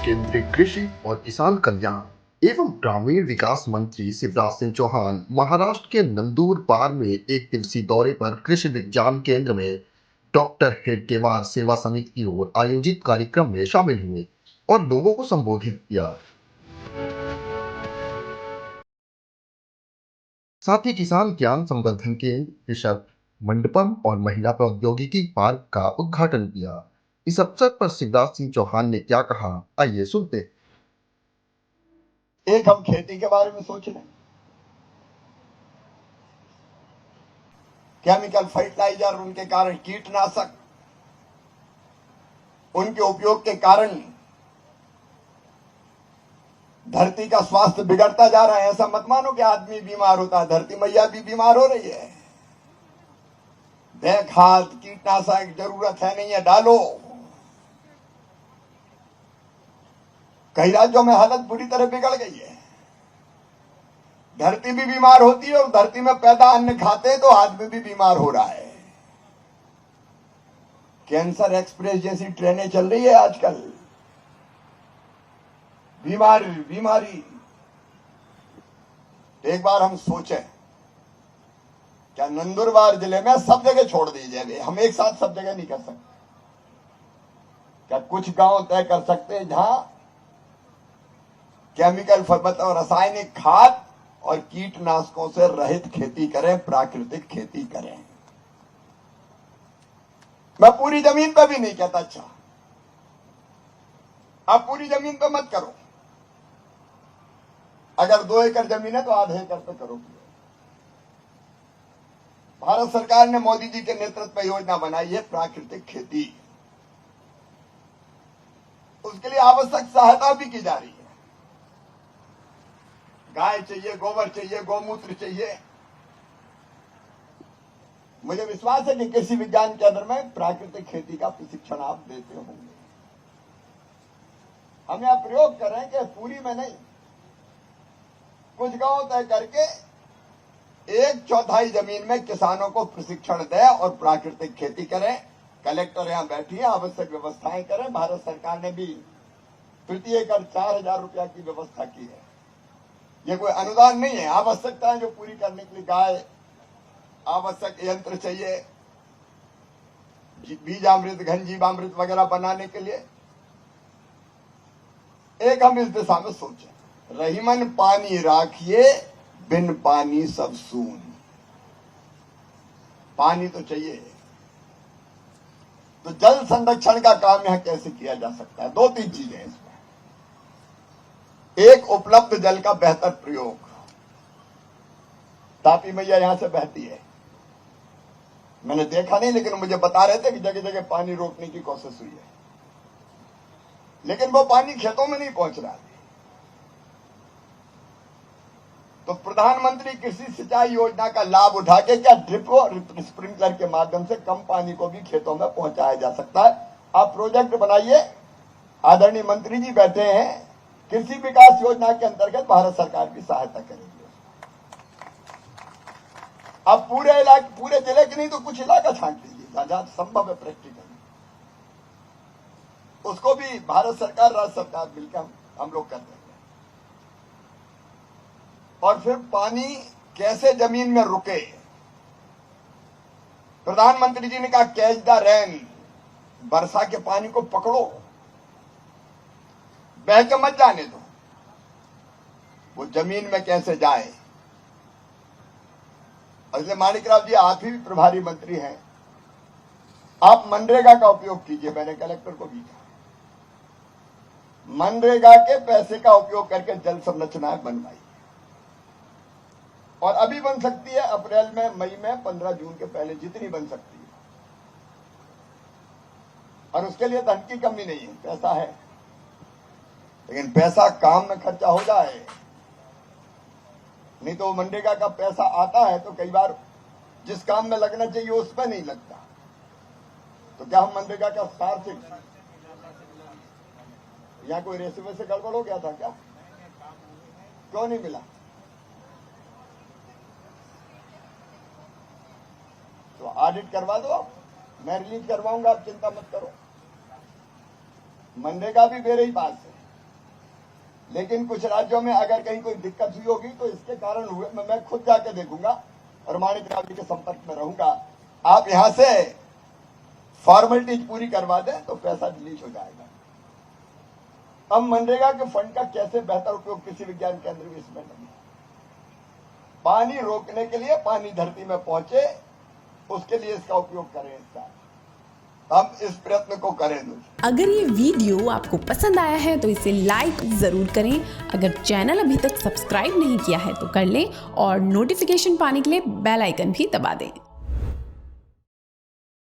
केंद्रीय कृषि और किसान कल्याण एवं ग्रामीण विकास मंत्री शिवराज सिंह चौहान महाराष्ट्र के नंदुरबार में एक दिवसीय दौरे पर कृषि विज्ञान केंद्र में डॉक्टर हेडगेवार सेवा समिति की ओर आयोजित कार्यक्रम में शामिल हुए और लोगों को संबोधित किया। साथ ही किसान ज्ञान संवर्धन केंद्र, कृषक मंडपम और महिला प्रौद्योगिकी पार्क का उद्घाटन किया। इस अवसर पर शिवराज सिंह चौहान ने क्या कहा, आइए सुनते हैं। एक हम खेती के बारे में सोच रहे हैं। केमिकल फर्टिलाइजर, उनके कारण कीटनाशक, उनके उपयोग के कारण धरती का स्वास्थ्य बिगड़ता जा रहा है। ऐसा मत मानो कि आदमी बीमार होता है, धरती मैया भी बीमार हो रही है। खाद कीटनाशक जरूरत है नहीं है, डालो। कई राज्यों में हालत बुरी तरह बिगड़ गई है। धरती भी बीमार होती है और धरती में पैदा अन्न खाते हैं तो आदमी भी बीमार हो रहा है। कैंसर एक्सप्रेस जैसी ट्रेनें चल रही है आजकल। बीमारी। एक बार हम सोचे, क्या नंदुरबार जिले में सब जगह छोड़ दीजिए, हम एक साथ सब जगह नहीं कर सकते। क्या कुछ गांव तय कर सकते हैं जहां केमिकल और रासायनिक खाद और कीटनाशकों से रहित खेती करें, प्राकृतिक खेती करें। मैं पूरी जमीन पर भी नहीं कहता, अच्छा आप पूरी जमीन पर मत करो। अगर 2 एकड़ जमीन है तो आधे एकड़ पे करो। भारत सरकार ने मोदी जी के नेतृत्व में योजना बनाई है प्राकृतिक खेती। उसके लिए आवश्यक सहायता भी की जा रही है। गाय चाहिए, गोबर चाहिए, गौमूत्र चाहिए। मुझे विश्वास है कि कृषि विज्ञान केंद्र में प्राकृतिक खेती का प्रशिक्षण आप देते होंगे। हम यह प्रयोग करें कि पूरी में नहीं, कुछ गांव तय करके 1/4 जमीन में किसानों को प्रशिक्षण दें और प्राकृतिक खेती करें। कलेक्टर यहां बैठिए, आवश्यक व्यवस्थाएं करें। भारत सरकार ने भी प्रति एकड़ 4,000 रुपया की व्यवस्था की है। ये कोई अनुदान नहीं है, आवश्यकताएं जो पूरी करने के लिए गाय, आवश्यक यंत्र चाहिए, बीजामृत, घनजीवामृत वगैरह बनाने के लिए। एक हम इस दिशा में सोचें, रहीमन पानी राखिए, बिन पानी सब सून। पानी तो चाहिए, तो जल संरक्षण का काम यहां कैसे किया जा सकता है? 2-3 चीजें हैं इसमें। एक, उपलब्ध जल का बेहतर प्रयोग। तापी मैया यहां से बहती है, मैंने देखा नहीं, लेकिन मुझे बता रहे थे कि जगह जगह पानी रोकने की कोशिश हुई है, लेकिन वो पानी खेतों में नहीं पहुंच रहा है। तो प्रधानमंत्री कृषि सिंचाई योजना का लाभ उठा के क्या ड्रिप और स्प्रिंकलर के माध्यम से कम पानी को भी खेतों में पहुंचाया जा सकता है? आप प्रोजेक्ट बनाइए। आदरणीय मंत्री जी बैठे हैं, कृषि विकास योजना के अंतर्गत भारत सरकार की सहायता करेंगे। अब पूरे इलाके, पूरे जिले के नहीं तो कुछ इलाका छांट लीजिए जहां संभव है प्रैक्टिकल, उसको भी भारत सरकार, राज्य सरकार मिलकर हम लोग कर देंगे। और फिर पानी कैसे जमीन में रुके? प्रधानमंत्री जी ने कहा कैच द रेन, वर्षा के पानी को पकड़ो, बह के मत जाने दो, वो जमीन में कैसे जाए। इसलिए माणिकराव जी, आप ही प्रभारी मंत्री हैं, आप मनरेगा का उपयोग कीजिए। मैंने कलेक्टर को भी कहा, मनरेगा के पैसे का उपयोग करके जल संरचनाएं बनवाई, और अभी बन सकती है, अप्रैल में, मई में, 15 जून के पहले जितनी बन सकती है। और उसके लिए धन की कमी नहीं है, पैसा है, लेकिन पैसा काम में खर्चा हो जाए। नहीं तो मनरेगा का पैसा आता है तो कई बार जिस काम में लगना चाहिए उसमें नहीं लगता। तो क्या हम मनरेगा का सार से, यहाँ कोई रेसिपे से गड़बड़ हो गया था क्या? क्यों नहीं मिला? तो ऑडिट करवा दो आप, मैं रिलीज करवाऊंगा, आप चिंता मत करो। मनरेगा भी मेरे ही पास है, लेकिन कुछ राज्यों में अगर कहीं कोई दिक्कत हुई होगी तो इसके कारण हुए मैं खुद जाके देखूंगा और माणिक राव जी के संपर्क में रहूंगा। आप यहां से फॉर्मेलिटीज पूरी करवा दें तो पैसा रिलीज हो जाएगा। अब मनरेगा के फंड का कैसे बेहतर उपयोग कृषि विज्ञान केंद्र भी इसमें नहीं। पानी रोकने के लिए पानी धरती में पहुंचे उसके लिए इसका उपयोग करें। इसका हम इस प्रयत्न को करें। अगर ये वीडियो आपको पसंद आया है तो इसे लाइक ज़रूर करें। अगर चैनल अभी तक सब्सक्राइब नहीं किया है तो कर लें और नोटिफिकेशन पाने के लिए बेल आइकन भी दबा दें।